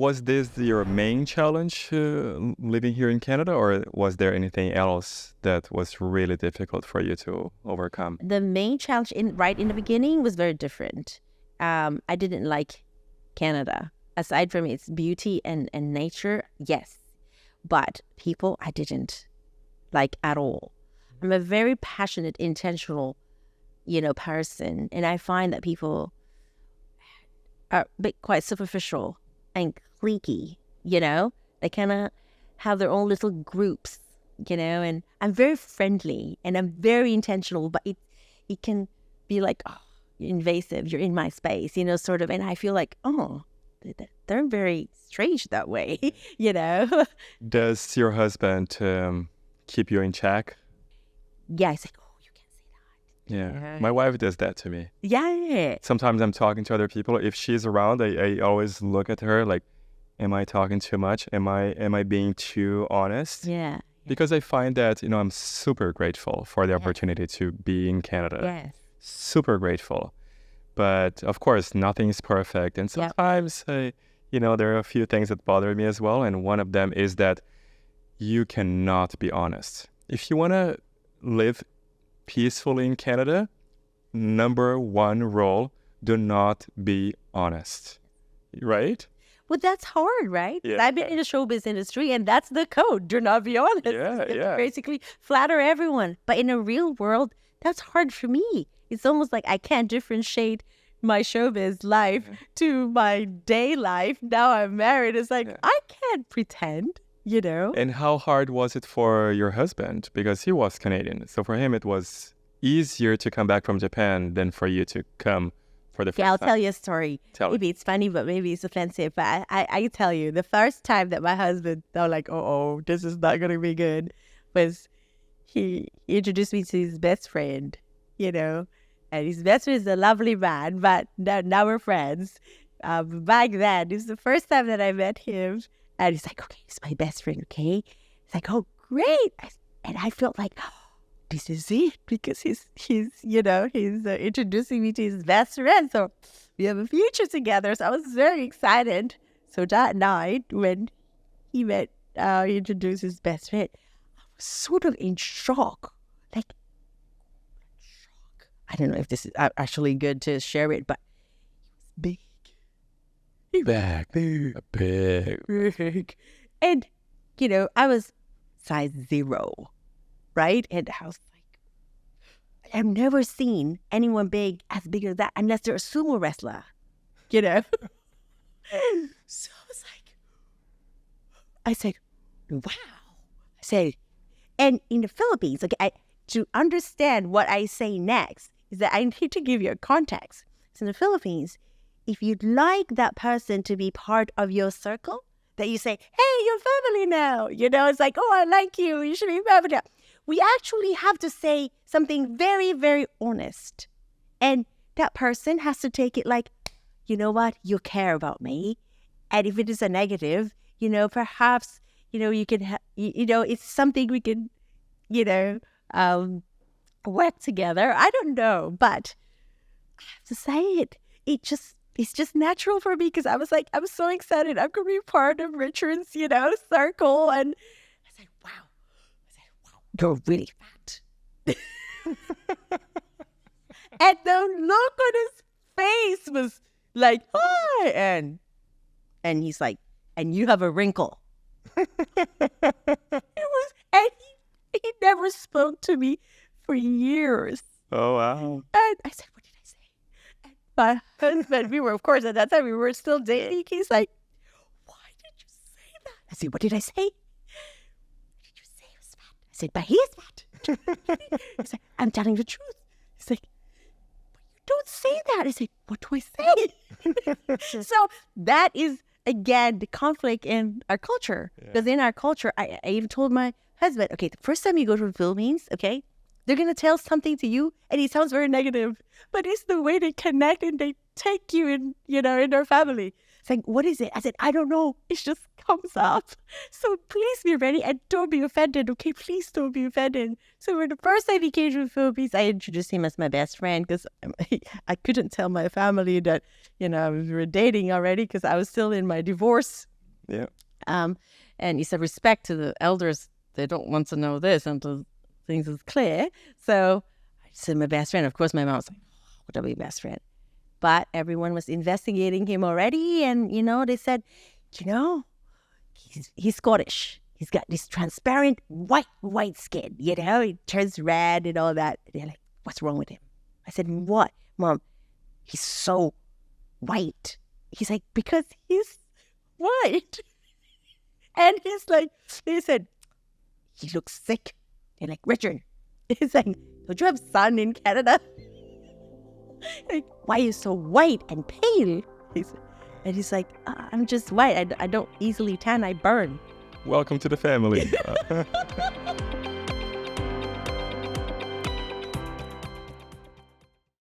was this your main challenge living here in Canada, or was there anything else that was really difficult for you to overcome? The main challenge right in the beginning was very different. I didn't like Canada. Aside from its beauty and nature, yes. But people, I didn't like at all. I'm a very passionate, intentional, person. And I find that people are a bit quite superficial and cliquey, They kind of have their own little groups, and I'm very friendly and I'm very intentional, but it can be like, oh, you're invasive, you're in my space, sort of. And I feel like, oh, they're very strange that way, Does your husband keep you in check? Yeah, he's like, oh, you can't say that. Yeah. My wife does that to me. Yeah. Sometimes I'm talking to other people. If she's around, I always look at her like, am I talking too much? Am I being too honest? Yeah. Because I find that, I'm super grateful for the opportunity to be in Canada. Yes. Super grateful. But of course, nothing is perfect. And sometimes, there are a few things that bother me as well. And one of them is that you cannot be honest. If you want to live peacefully in Canada, number one rule, do not be honest. Right? Well, that's hard, right? Yeah. I've been in the showbiz industry, and that's the code. Do not be honest. Yeah. Basically, flatter everyone. But in a real world, that's hard for me. It's almost like I can't differentiate my showbiz life to my day life. Now I'm married. It's like, I can't pretend, And how hard was it for your husband? Because he was Canadian. So for him, it was easier to come back from Japan than for you to come for the first time. I'll tell you a story. Maybe it's funny, but maybe it's offensive. But I tell you, the first time that my husband thought like, oh, this is not going to be good, was he introduced me to his best friend, and his best friend is a lovely man, but now we're friends. Back then, it was the first time that I met him, and he's like, okay, he's my best friend, okay? He's like, oh, great. And I felt like, oh, this is it, because he's introducing me to his best friend, so we have a future together. So I was very excited. So that night when he introduced his best friend, I was sort of in shock, I don't know if this is actually good to share it, but he was big. Big. And, I was size 0, right? And I was like, I've never seen anyone as big as that, unless they're a sumo wrestler, So I was like, I said, wow. I said, and in the Philippines, okay, to understand what I say next, is that I need to give you a context. So in the Philippines, if you'd like that person to be part of your circle, that you say, hey, you're family now. It's like, oh, I like you. You should be family now. We actually have to say something very, very honest. And that person has to take it like, you know what? You care about me. And if it is a negative, perhaps, you can, it's something we can, work together. I don't know, but I have to say it. It's just natural for me, because I was like, I'm so excited. I'm going to be part of Richard's, circle. And I said, wow, you're really fat. And the look on his face was like, hi. And he's like, and you have a wrinkle. And he never spoke to me for years. Oh, wow. And I said, what did I say? And my husband, of course, at that time, we were still dating. He's like, why did you say that? I said, what did I say? What did you say he was fat? I said, but he is fat. He's like, I'm telling the truth. He's like, but you don't say that. I said, what do I say? So that is, again, the conflict in our culture. Because in our culture, I even told my husband, okay, the first time you go to the Philippines, okay, they're going to tell something to you, and it sounds very negative, but it's the way they connect and they take you in, in their family. It's like, what is it? I said, I don't know. It just comes up. So please be ready and don't be offended, okay? Please don't be offended. So when the first time he came to the Philippines, I introduced him as my best friend, because I couldn't tell my family that, we were dating already, because I was still in my divorce Yeah. And he said, respect to the elders. They don't want to know this until things is clear. So I said, my best friend. Of course, my mom was like, what are we best friend? But everyone was investigating him already. And, they said, he's Scottish. He's got this transparent white skin, he turns red and all that. They're like, what's wrong with him? I said, what? Mom, he's so white. He's like, because he's white. And he's like, they said, he looks sick. They're like, Richard, he's like, don't you have sun in Canada? Like, why are you so white and pale? He's like, I'm just white. I don't easily tan. I burn. Welcome to the family.